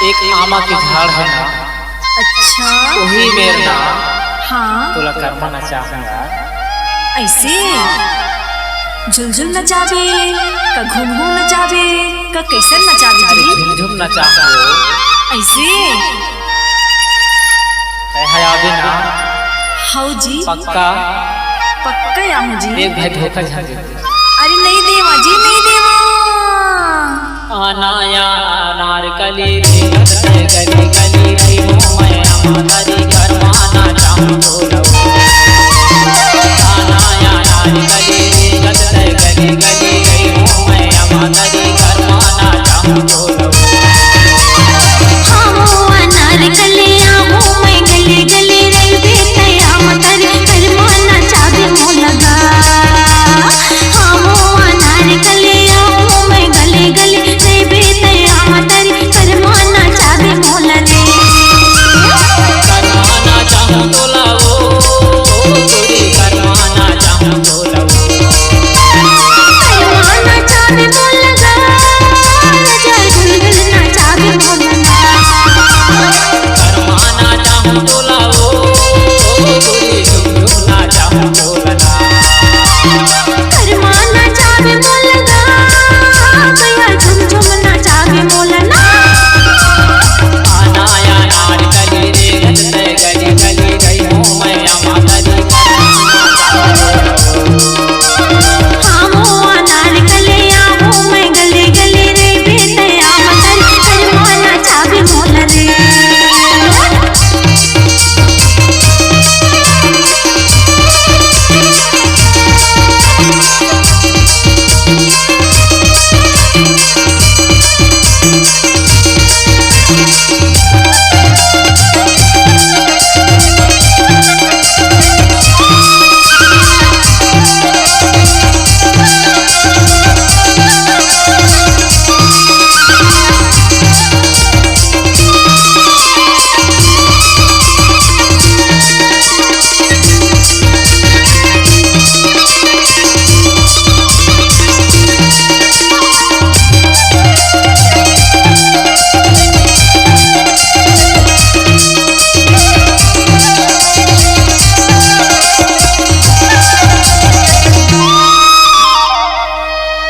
एक आमा के झाड़ है ना। अच्छा वही मेरा हाँ तोला कर्मा ना चाहूंगा। ऐसे झुलझुल नचावे का घूम घूम नचावे का कैसे नचावे अरे जी? झुमझुम ना चाहो ऐसे है आगे ना। हाउ जी पक्का पक्का आऊं जी। एक भाई धोखा झा दे। अरे नहीं देवा जी नहीं देवा। आनाया नारकली रे गली गली रे मैं अमारी कर्मा ना चाहूं। आनाया नारकली रे गली गली रे मैं अमारी कर्मा ना चाहूं।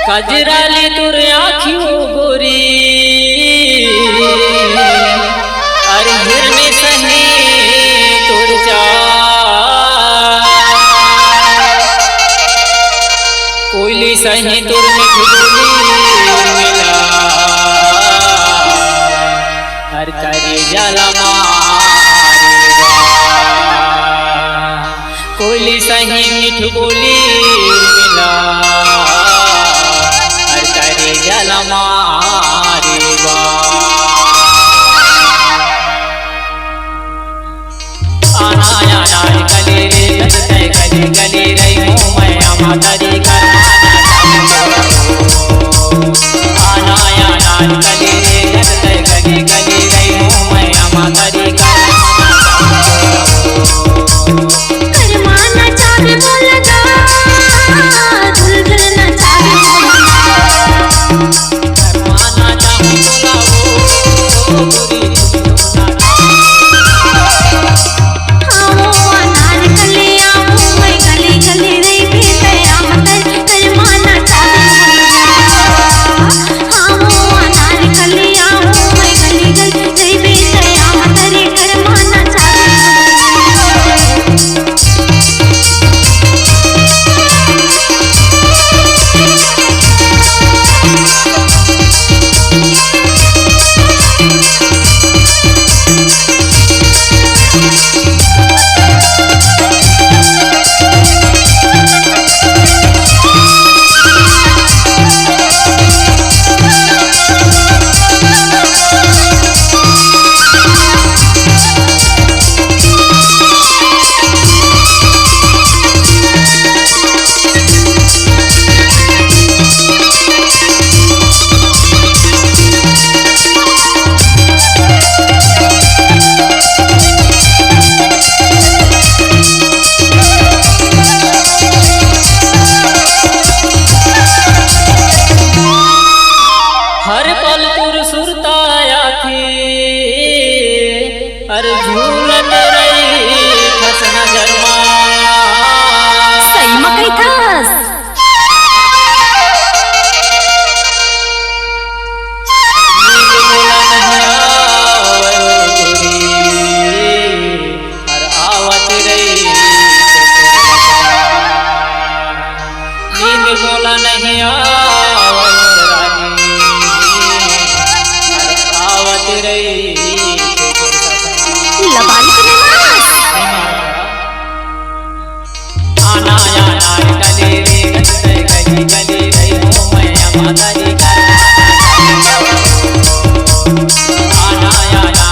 कजराली तुर आँखियों गोरी अरे हिरने सही तुर जा कोयली सही तुर में खुजली मिला हर करे जला कोयली सही मिठ बोली मिला आनाया नारकली रे गली गली रे मैं अमारी कर्मा ना चाहूं। आनाया नारकली रे गली गली रे मैं अमारी कर्मा ना चाहूं। कर्मा ना चाहे बोलगा झुलझुल ना चाहे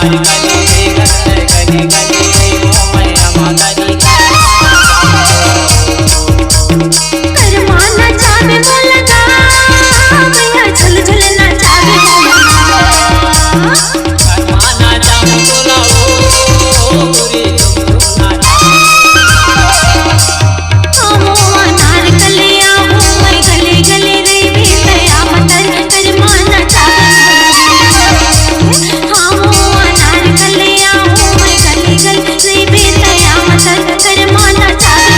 नारकली रे गली गली गली रे मैया मातारी कर्मा नचावे बोलगा भैया झुल झुल नचावे बोलगा कर्मा नाचावे बोला ओ गोरी झुम झुम नाचा हमो नारकलिया हूँ मैं गली गली रे बेतया मतर कर्मा नचावे हमो नारकलिया हूँ मैं गली गली रे बेतया मतर कर्मा नचावे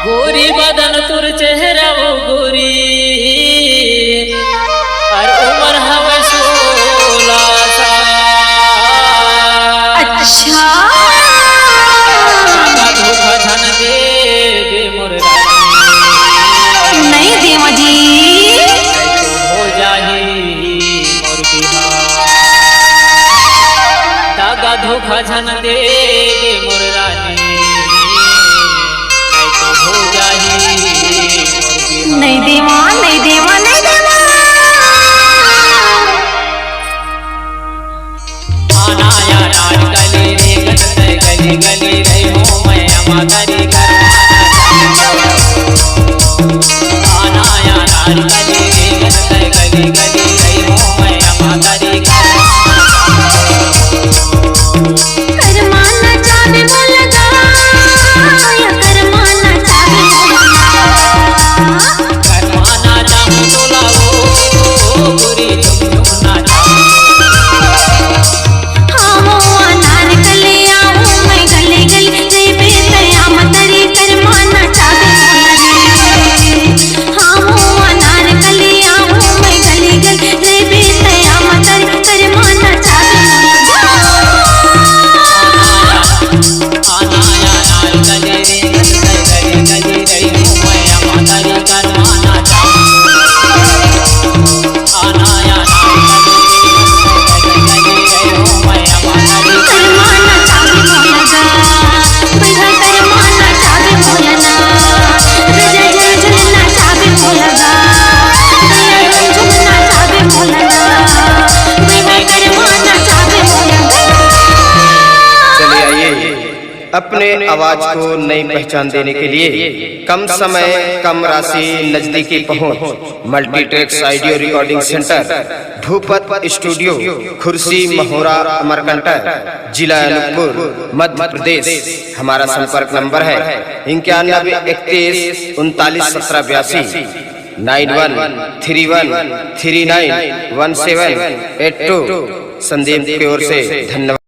गोरी बदन तुर चेहरा वो गोरी और उम्र हवे 16 साल अच्छा धोखा धन दे मुर्गा नहीं देवा जी हो जाही मोर बिहार दागा धोखा धन दे मोर रानी हो जाही मोर बिहार नहीं देवा नहीं देवा नहीं देवा आना या नारकली रे गली गली रे हो मैया मातारी आना या नारकली रे गली गली रे हो मैया मातारी कर्मा नचावे बोलगा या कर्मा नचावे बोलगा कर्मा नाचा बोला ओ गोरी झुम झुम नाचा हमो नारकलिया हूँ मैं गली गली रे बेतया मतरी कर्मा नचावे बोलगा हमो नारकलिया हूँ मैं गली गली रे बेतया मतरी कर्मा नचावे आना या नारकली रे गली गली रे हो मैया मातारी कर्मा नाचा आना या नारकली रे गली रे हो मैया मातारी कर्मा नचावे बोलगा भैया कर्मा नचावे बोलना रजा झुल झुल नचावे बोलगा भैया झुल झुल नचावे बोलना भैया कर्मा नचावे बोलगा चलिए आइए अपने आवाज को नई पहचान देने के लिए कम समय कम राशि नजदीकी पहुंच मल्टीट्रैक्स ऑडियो रिकॉर्डिंग सेंटर भूपत स्टूडियो खुर्सी महोरा अमरकंटक जिला अनूपपुर मध्य प्रदेश। हमारा संपर्क नंबर है 9131391782 9131391782। संदीप की ओर से धन्यवाद।